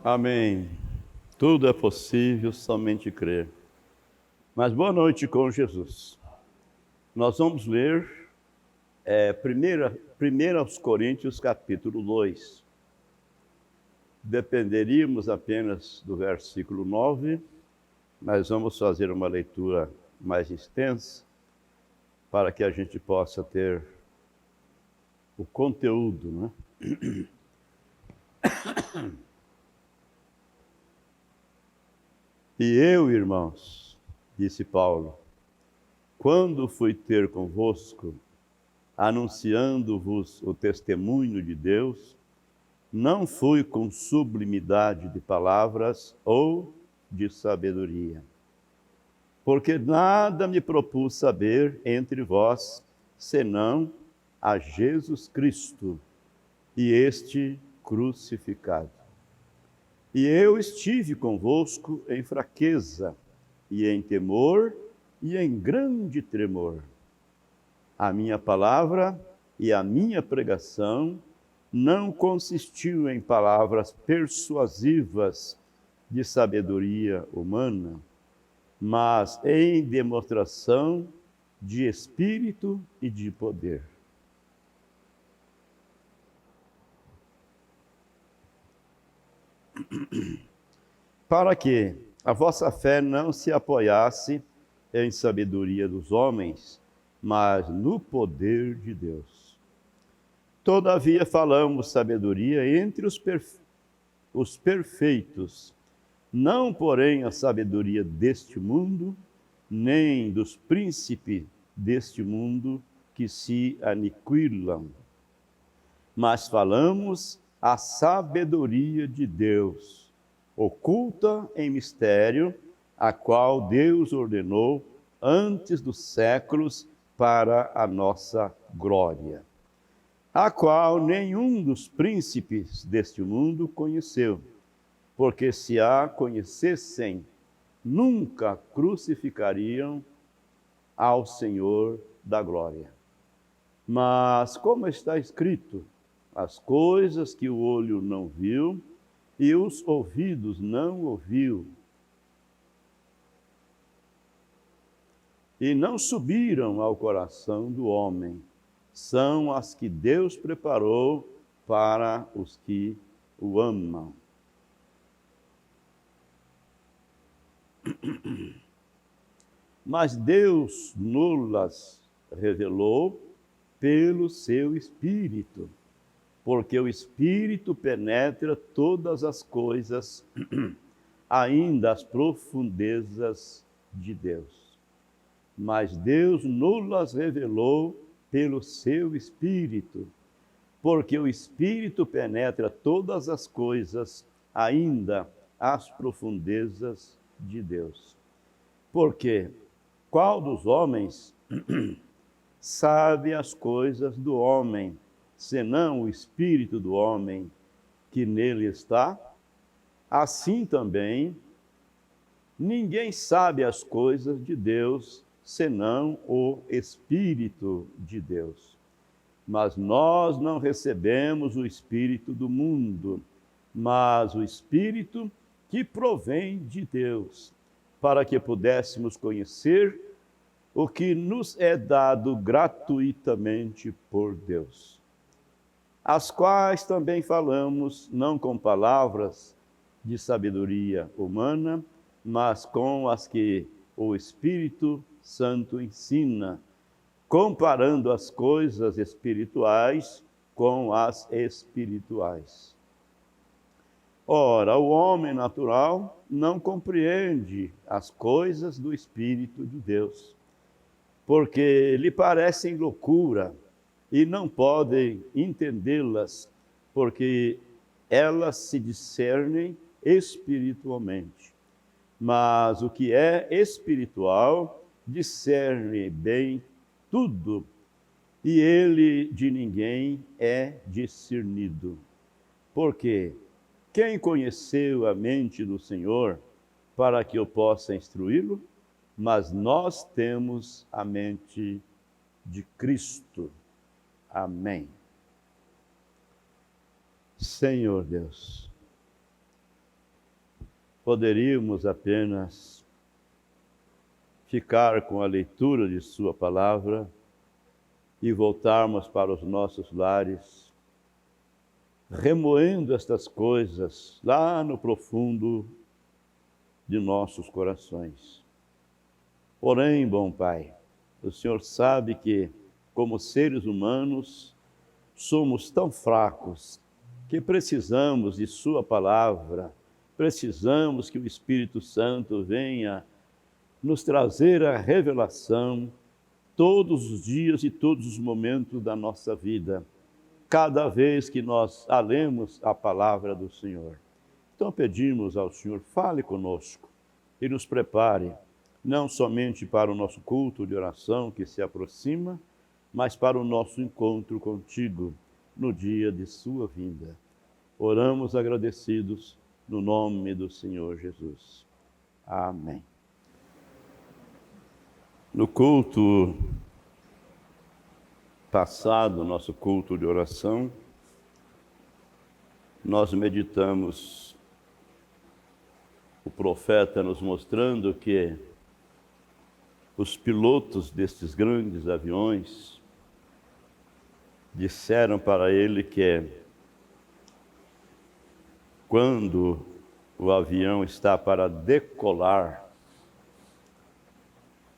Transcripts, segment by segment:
Amém. Tudo é possível, somente crer. Mas boa noite com Jesus. Nós vamos ler 1 aos Coríntios, capítulo 2. Dependeríamos apenas do versículo 9, mas vamos fazer uma leitura mais extensa para que a gente possa ter o conteúdo, né? E eu, irmãos, disse Paulo, quando fui ter convosco, anunciando-vos o testemunho de Deus, não fui com sublimidade de palavras ou de sabedoria, porque nada me propus saber entre vós, senão a Jesus Cristo e este crucificado. E eu estive convosco em fraqueza, e em temor, e em grande tremor. A minha palavra e a minha pregação não consistiu em palavras persuasivas de sabedoria humana, mas em demonstração de espírito e de poder. Para que a vossa fé não se apoiasse em sabedoria dos homens, mas no poder de Deus. Todavia falamos sabedoria entre os perfeitos, não porém a sabedoria deste mundo, nem dos príncipes deste mundo que se aniquilam, mas falamos a sabedoria de Deus, oculta em mistério, a qual Deus ordenou antes dos séculos para a nossa glória, a qual nenhum dos príncipes deste mundo conheceu, porque se a conhecessem, nunca crucificariam ao Senhor da glória. Mas, como está escrito, as coisas que o olho não viu e os ouvidos não ouviu, e não subiram ao coração do homem, são as que Deus preparou para os que o amam. Mas Deus nos revelou pelo seu Espírito, porque o Espírito penetra todas as coisas, ainda as profundezas de Deus. Mas Deus nos revelou pelo seu Espírito, porque o Espírito penetra todas as coisas, ainda as profundezas de Deus. Porque qual dos homens sabe as coisas do homem, senão o Espírito do homem que nele está? Assim também, ninguém sabe as coisas de Deus, senão o Espírito de Deus. Mas nós não recebemos o Espírito do mundo, mas o Espírito que provém de Deus, para que pudéssemos conhecer o que nos é dado gratuitamente por Deus, as quais também falamos, não com palavras de sabedoria humana, mas com as que o Espírito Santo ensina, comparando as coisas espirituais com as espirituais. Ora, o homem natural não compreende as coisas do Espírito de Deus, porque lhe parecem loucura e não podem entendê-las, porque elas se discernem espiritualmente. Mas o que é espiritual discerne bem tudo, e ele de ninguém é discernido. Porque quem conheceu a mente do Senhor para que eu possa instruí-lo? Mas nós temos a mente de Cristo. Amém. Senhor Deus, poderíamos apenas ficar com a leitura de Sua palavra e voltarmos para os nossos lares, remoendo estas coisas lá no profundo de nossos corações. Porém, bom Pai, o Senhor sabe que, como seres humanos, somos tão fracos que precisamos de Sua palavra, precisamos que o Espírito Santo venha nos trazer a revelação todos os dias e todos os momentos da nossa vida, cada vez que nós lemos a palavra do Senhor. Então pedimos ao Senhor, fale conosco e nos prepare, não somente para o nosso culto de oração que se aproxima, mas para o nosso encontro contigo no dia de sua vinda. Oramos agradecidos no nome do Senhor Jesus. Amém. No culto passado, nosso culto de oração, nós meditamos o profeta nos mostrando que os pilotos destes grandes aviões disseram para ele que quando o avião está para decolar,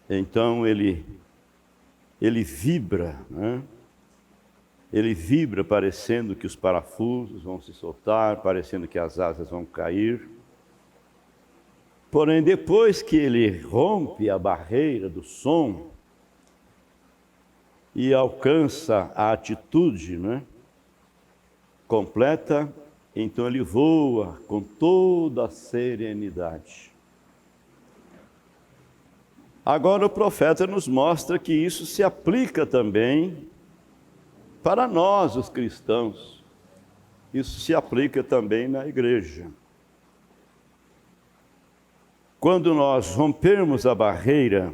então ele vibra, né? Ele vibra parecendo que os parafusos vão se soltar, parecendo que as asas vão cair. Porém, depois que ele rompe a barreira do som e alcança a atitude, né, completa, então ele voa com toda a serenidade. Agora o profeta nos mostra que isso se aplica também para nós, os cristãos. Isso se aplica também na igreja. Quando nós rompermos a barreira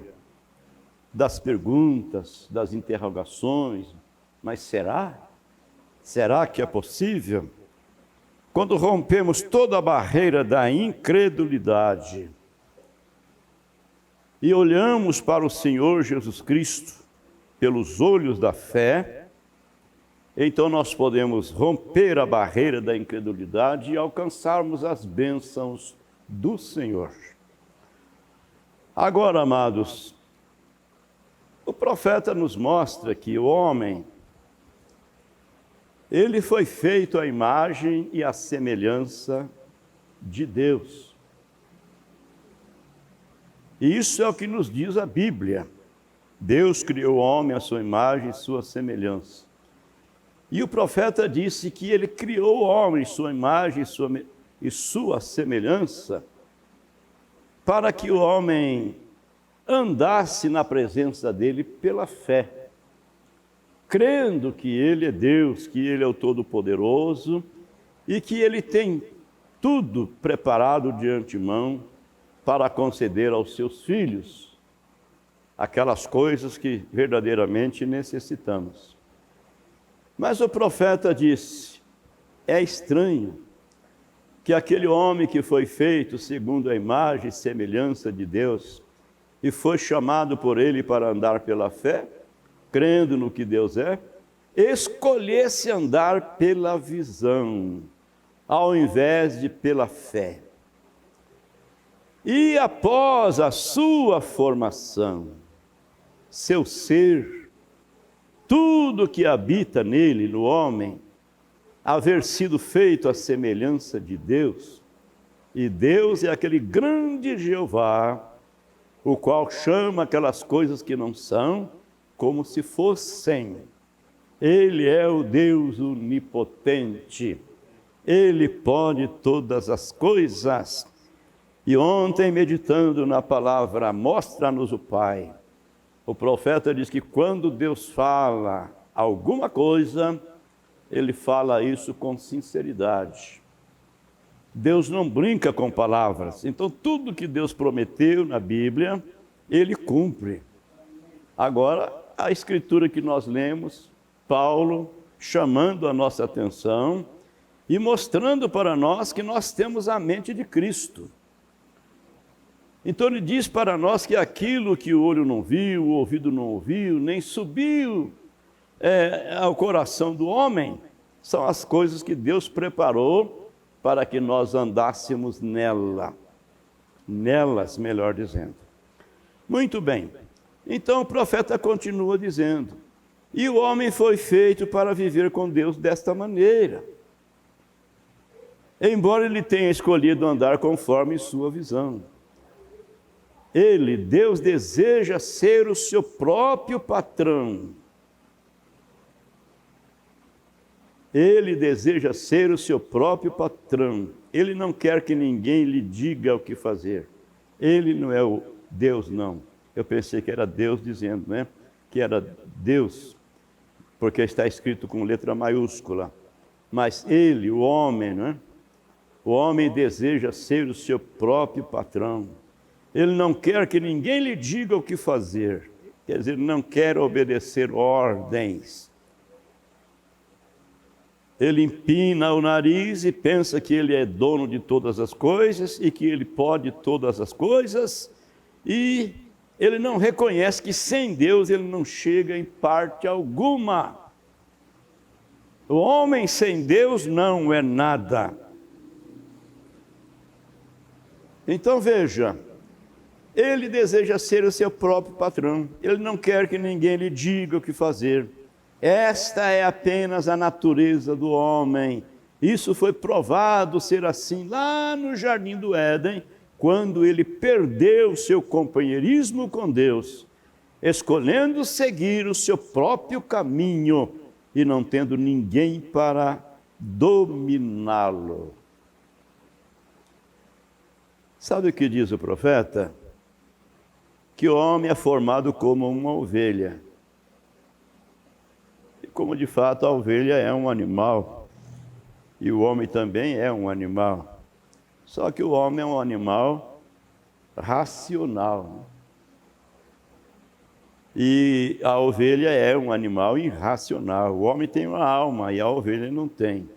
das perguntas, das interrogações, mas será? Será que é possível? Quando rompemos toda a barreira da incredulidade e olhamos para o Senhor Jesus Cristo pelos olhos da fé, então nós podemos romper a barreira da incredulidade e alcançarmos as bênçãos do Senhor. Agora, amados, o profeta nos mostra que o homem, ele foi feito à imagem e à semelhança de Deus. E isso é o que nos diz a Bíblia. Deus criou o homem à sua imagem e sua semelhança. E o profeta disse que ele criou o homem em sua imagem e sua semelhança para que o homem andasse na presença dele pela fé, crendo que ele é Deus, que ele é o Todo-Poderoso e que ele tem tudo preparado de antemão para conceder aos seus filhos aquelas coisas que verdadeiramente necessitamos. Mas o profeta disse, é estranho que aquele homem que foi feito segundo a imagem e semelhança de Deus e foi chamado por ele para andar pela fé, crendo no que Deus é, escolhesse andar pela visão, ao invés de pela fé. E após a sua formação, seu ser, tudo que habita nele, no homem, haver sido feito à semelhança de Deus. E Deus é aquele grande Jeová, o qual chama aquelas coisas que não são, como se fossem. Ele é o Deus onipotente. Ele pode todas as coisas. E ontem, meditando na palavra, mostra-nos o Pai. O profeta diz que quando Deus fala alguma coisa, Ele fala isso com sinceridade. Deus não brinca com palavras. Então, tudo que Deus prometeu na Bíblia, Ele cumpre. Agora, a escritura que nós lemos, Paulo chamando a nossa atenção e mostrando para nós que nós temos a mente de Cristo. Então ele diz para nós que aquilo que o olho não viu, o ouvido não ouviu, nem subiu ao coração do homem, são as coisas que Deus preparou para que nós andássemos nelas, melhor dizendo. Muito bem, então o profeta continua dizendo, e o homem foi feito para viver com Deus desta maneira, embora ele tenha escolhido andar conforme sua visão. Ele, Deus, deseja ser o seu próprio patrão. Ele deseja ser o seu próprio patrão. Ele não quer que ninguém lhe diga o que fazer. Ele não é o Deus, não. Eu pensei que era Deus dizendo, né? Que era Deus, porque está escrito com letra maiúscula. Mas ele, o homem, né? O homem deseja ser o seu próprio patrão. Ele não quer que ninguém lhe diga o que fazer. Quer dizer, não quer obedecer ordens. Ele empina o nariz e pensa que ele é dono de todas as coisas e que ele pode todas as coisas. E ele não reconhece que sem Deus ele não chega em parte alguma. O homem sem Deus não é nada. Então veja, ele deseja ser o seu próprio patrão. Ele não quer que ninguém lhe diga o que fazer. Esta é apenas a natureza do homem. Isso foi provado ser assim lá no Jardim do Éden, quando ele perdeu seu companheirismo com Deus, escolhendo seguir o seu próprio caminho e não tendo ninguém para dominá-lo. Sabe o que diz o profeta? Que o homem é formado como uma ovelha. E como de fato a ovelha é um animal, e o homem também é um animal. Só que o homem é um animal racional. E a ovelha é um animal irracional. O homem tem uma alma e a ovelha não tem.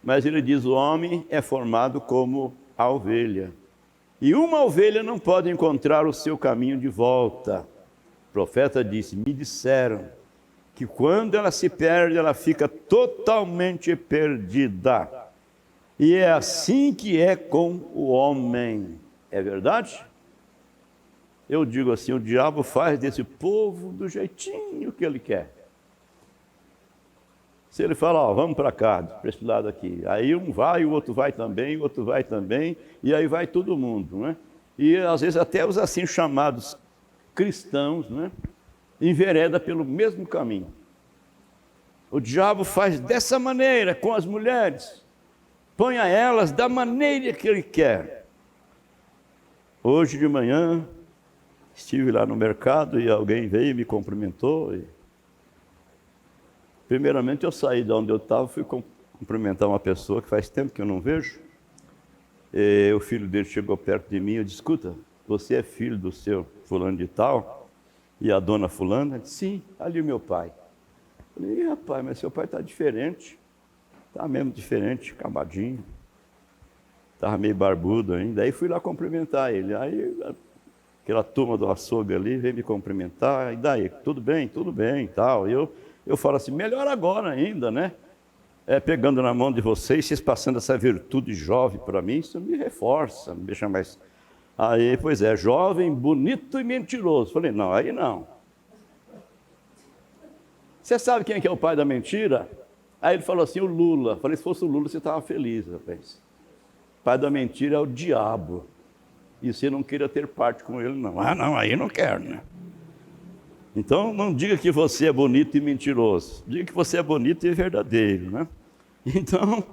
Mas ele diz, o homem é formado como a ovelha. E uma ovelha não pode encontrar o seu caminho de volta. O profeta disse, me disseram que quando ela se perde, ela fica totalmente perdida. E é assim que é com o homem. É verdade? Eu digo assim, o diabo faz desse povo do jeitinho que ele quer. Se ele fala, ó, vamos para cá, para esse lado aqui. Aí um vai, o outro vai também, o outro vai também, e aí vai todo mundo, né? E às vezes até os assim chamados cristãos, né? Envereda pelo mesmo caminho. O diabo faz dessa maneira com as mulheres. Põe a elas da maneira que ele quer. Hoje de manhã, estive lá no mercado e alguém veio e me cumprimentou. Primeiramente eu saí de onde eu estava, fui cumprimentar uma pessoa que faz tempo que eu não vejo. E o filho dele chegou perto de mim e eu disse, escuta, você é filho do seu fulano de tal? E a dona fulana disse, sim, ali o meu pai. Eu falei, rapaz, mas seu pai está diferente. Está mesmo diferente, cambadinho. Estava meio barbudo ainda. Aí fui lá cumprimentar ele. Aí aquela turma do açougue ali veio me cumprimentar. E daí, tudo bem, e tal. E eu falo assim, melhor agora ainda, né? Pegando na mão de vocês passando essa virtude jovem para mim, isso me reforça, me deixa mais... Aí, pois é, jovem, bonito e mentiroso. Falei, não, aí não. Você sabe quem é que é o pai da mentira? Aí ele falou assim, o Lula. Falei, se fosse o Lula, você estava feliz, rapaz. Pai da mentira é o diabo. E você não queira ter parte com ele, não. Ah, não, aí não quero, né? Então, não diga que você é bonito e mentiroso. Diga que você é bonito e verdadeiro, né? Então,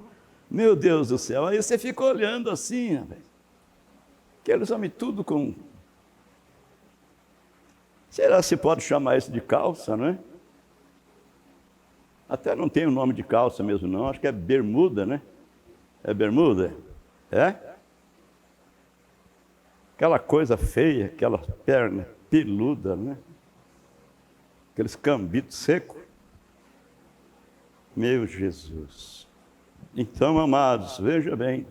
meu Deus do céu, aí você fica olhando assim, rapaz. Aqueles homens tudo com... Será que se pode chamar isso de calça, né? Até não tem o nome de calça mesmo, não. Acho que é bermuda, né? É bermuda? É? Aquela coisa feia, aquela perna peluda, né? Aqueles cambitos secos. Meu Jesus. Então, amados, veja bem.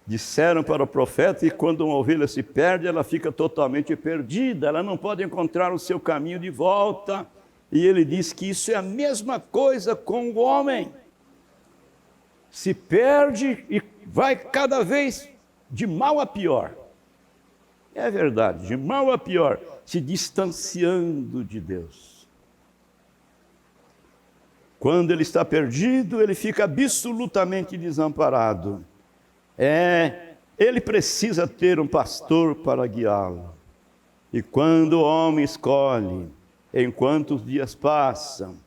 Disseram para o profeta, e quando uma ovelha se perde, ela fica totalmente perdida. Ela não pode encontrar o seu caminho de volta. E ele diz que isso é a mesma coisa com o homem. Se perde e vai cada vez de mal a pior. É verdade, de mal a pior, se distanciando de Deus. Quando ele está perdido, ele fica absolutamente desamparado. Ele precisa ter um pastor para guiá-lo. E quando o homem escolhe, enquanto os dias passam,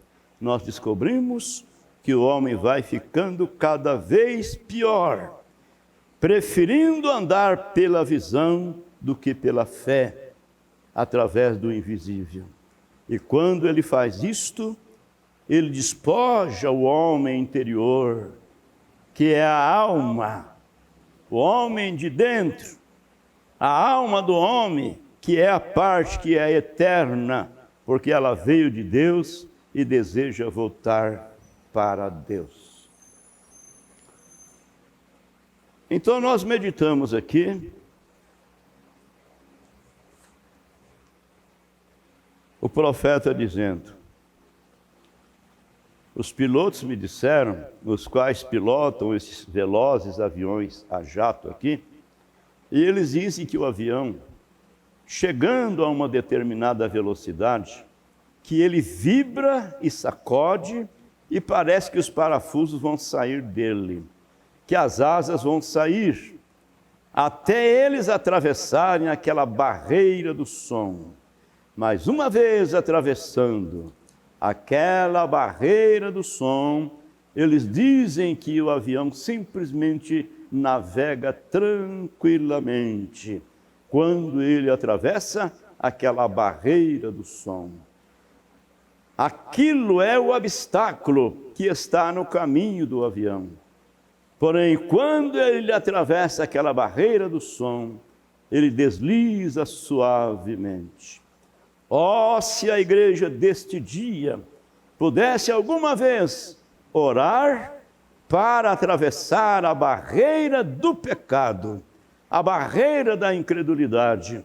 nós descobrimos que o homem vai ficando cada vez pior, preferindo andar pela visão do que pela fé, através do invisível. E quando ele faz isto, ele despoja o homem interior, que é a alma, o homem de dentro, a alma do homem, que é a parte que é eterna, porque ela veio de Deus e deseja voltar para Deus. Então nós meditamos aqui o profeta dizendo, os pilotos me disseram, os quais pilotam esses velozes aviões a jato aqui, e eles dizem que o avião, chegando a uma determinada velocidade, que ele vibra e sacode e parece que os parafusos vão sair dele, que as asas vão sair, até eles atravessarem aquela barreira do som. Mas uma vez atravessando aquela barreira do som, eles dizem que o avião simplesmente navega tranquilamente, quando ele atravessa aquela barreira do som. Aquilo é o obstáculo que está no caminho do avião. Porém, quando ele atravessa aquela barreira do som, ele desliza suavemente. Oh, se a igreja deste dia pudesse alguma vez orar para atravessar a barreira do pecado, a barreira da incredulidade,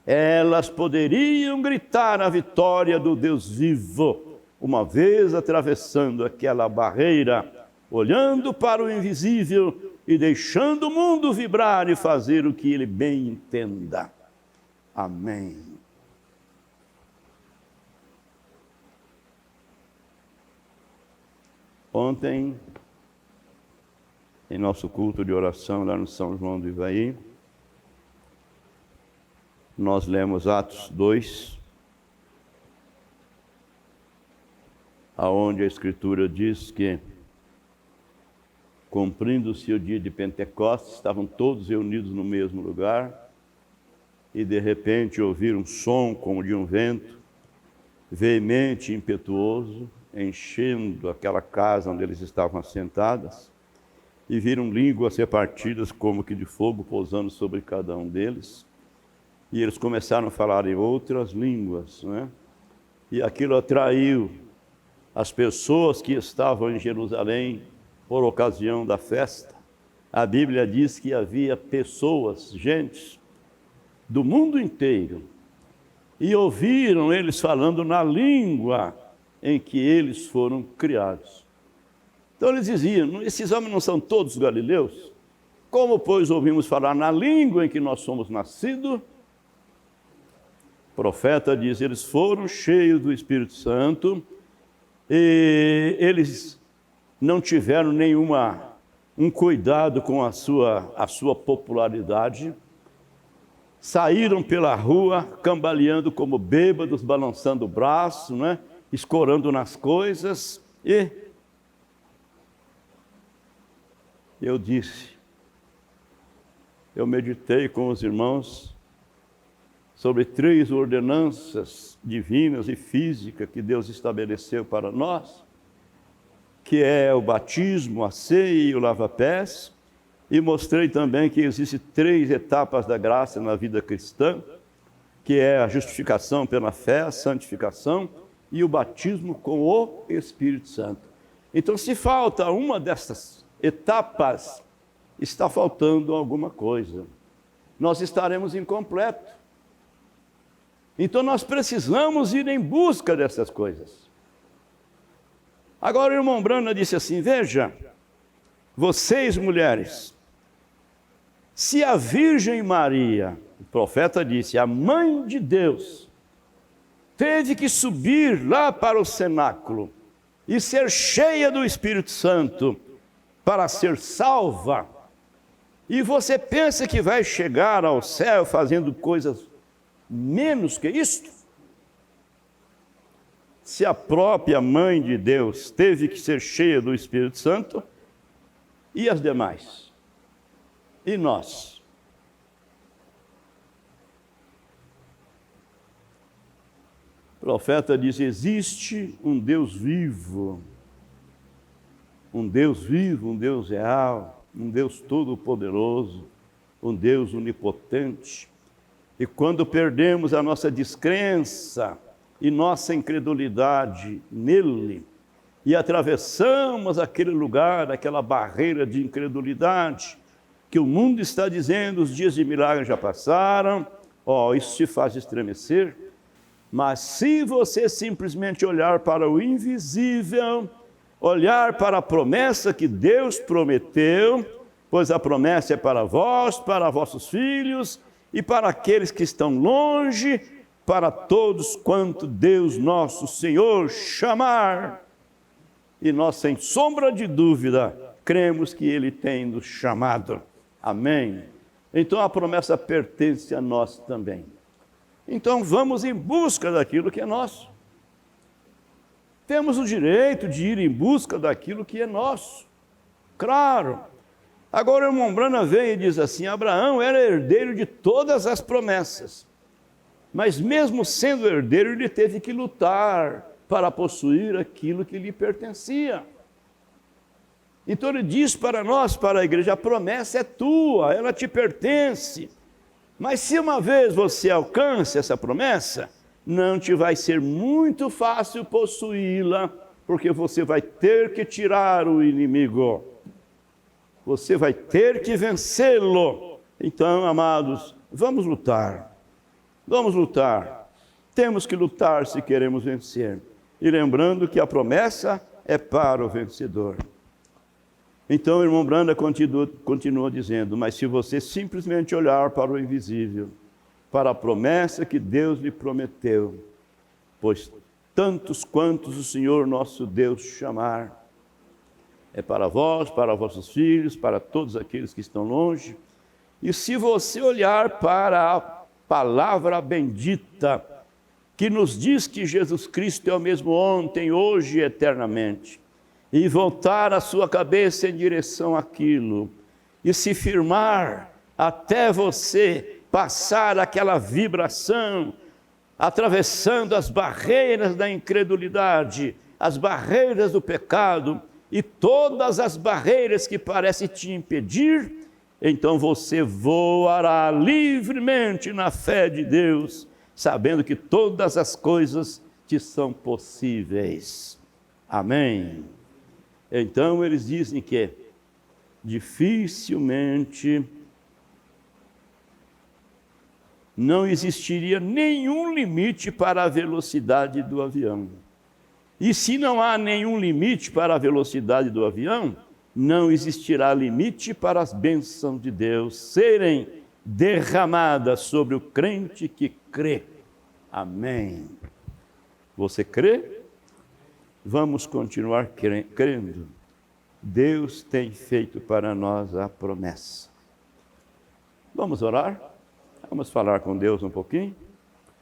elas poderiam gritar a vitória do Deus vivo, uma vez atravessando aquela barreira, olhando para o invisível e deixando o mundo vibrar e fazer o que ele bem entenda. Amém. Ontem, em nosso culto de oração lá no São João do Ivaí, nós lemos Atos 2, aonde a Escritura diz que, cumprindo-se o dia de Pentecostes, estavam todos reunidos no mesmo lugar, e de repente ouviram um som como de um vento, veemente e impetuoso, enchendo aquela casa onde eles estavam assentados, e viram línguas repartidas como que de fogo pousando sobre cada um deles, e eles começaram a falar em outras línguas, né? E aquilo atraiu as pessoas que estavam em Jerusalém por ocasião da festa. A Bíblia diz que havia pessoas, gentes, do mundo inteiro, e ouviram eles falando na língua em que eles foram criados. Então eles diziam, esses homens não são todos galileus? Como, pois, ouvimos falar na língua em que nós somos nascidos? O profeta diz, eles foram cheios do Espírito Santo e eles não tiveram um cuidado com a sua popularidade, saíram pela rua cambaleando como bêbados, balançando o braço, né? Escorando nas coisas, e eu meditei com os irmãos sobre 3 ordenanças divinas e físicas que Deus estabeleceu para nós, que é o batismo, a ceia e o lava-pés, e mostrei também que existem 3 etapas da graça na vida cristã, que é a justificação pela fé, a santificação e o batismo com o Espírito Santo. Então, se falta uma dessas etapas, está faltando alguma coisa. Nós estaremos incompletos. Então, nós precisamos ir em busca dessas coisas. Agora, o irmão Brana disse assim: veja, vocês mulheres, se a Virgem Maria, o profeta disse, a mãe de Deus, teve que subir lá para o cenáculo e ser cheia do Espírito Santo para ser salva, e você pensa que vai chegar ao céu fazendo coisas menos que isto? Se a própria mãe de Deus teve que ser cheia do Espírito Santo, e as demais? E nós? O profeta diz: existe um Deus vivo, um Deus vivo, um Deus real, um Deus todo-poderoso, um Deus onipotente. E quando perdemos a nossa descrença e nossa incredulidade nele, e atravessamos aquele lugar, aquela barreira de incredulidade, que o mundo está dizendo, os dias de milagre já passaram, isso te faz estremecer. Mas se você simplesmente olhar para o invisível, olhar para a promessa que Deus prometeu, pois a promessa é para vós, para vossos filhos e para aqueles que estão longe, para todos quanto Deus nosso Senhor chamar. E nós, sem sombra de dúvida, cremos que Ele tem nos chamado. Amém? Então a promessa pertence a nós também. Então vamos em busca daquilo que é nosso. Temos o direito de ir em busca daquilo que é nosso. Claro. Agora o irmão Brana vem e diz assim: Abraão era herdeiro de todas as promessas. Mas mesmo sendo herdeiro, ele teve que lutar para possuir aquilo que lhe pertencia. Então ele diz para nós, para a igreja: a promessa é tua, ela te pertence. Mas se uma vez você alcança essa promessa, não te vai ser muito fácil possuí-la, porque você vai ter que tirar o inimigo. Você vai ter que vencê-lo. Então, amados, vamos lutar. Vamos lutar. Temos que lutar se queremos vencer. E lembrando que a promessa é para o vencedor. Então o irmão Branda continua dizendo: mas se você simplesmente olhar para o invisível, para a promessa que Deus lhe prometeu, pois tantos quantos o Senhor nosso Deus chamar, é para vós, para vossos filhos, para todos aqueles que estão longe. E se você olhar para a palavra bendita, que nos diz que Jesus Cristo é o mesmo ontem, hoje e eternamente, e voltar a sua cabeça em direção àquilo, e se firmar até você passar aquela vibração, atravessando as barreiras da incredulidade, as barreiras do pecado, e todas as barreiras que parecem te impedir, então você voará livremente na fé de Deus, sabendo que todas as coisas te são possíveis. Amém? Então eles dizem que dificilmente não existiria nenhum limite para a velocidade do avião. E se não há nenhum limite para a velocidade do avião, não existirá limite para as bênçãos de Deus serem derramadas sobre o crente que crê. Amém. Você crê? vamos continuar crendo. Deus tem feito para nós a promessa. Vamos orar? Vamos falar com Deus um pouquinho?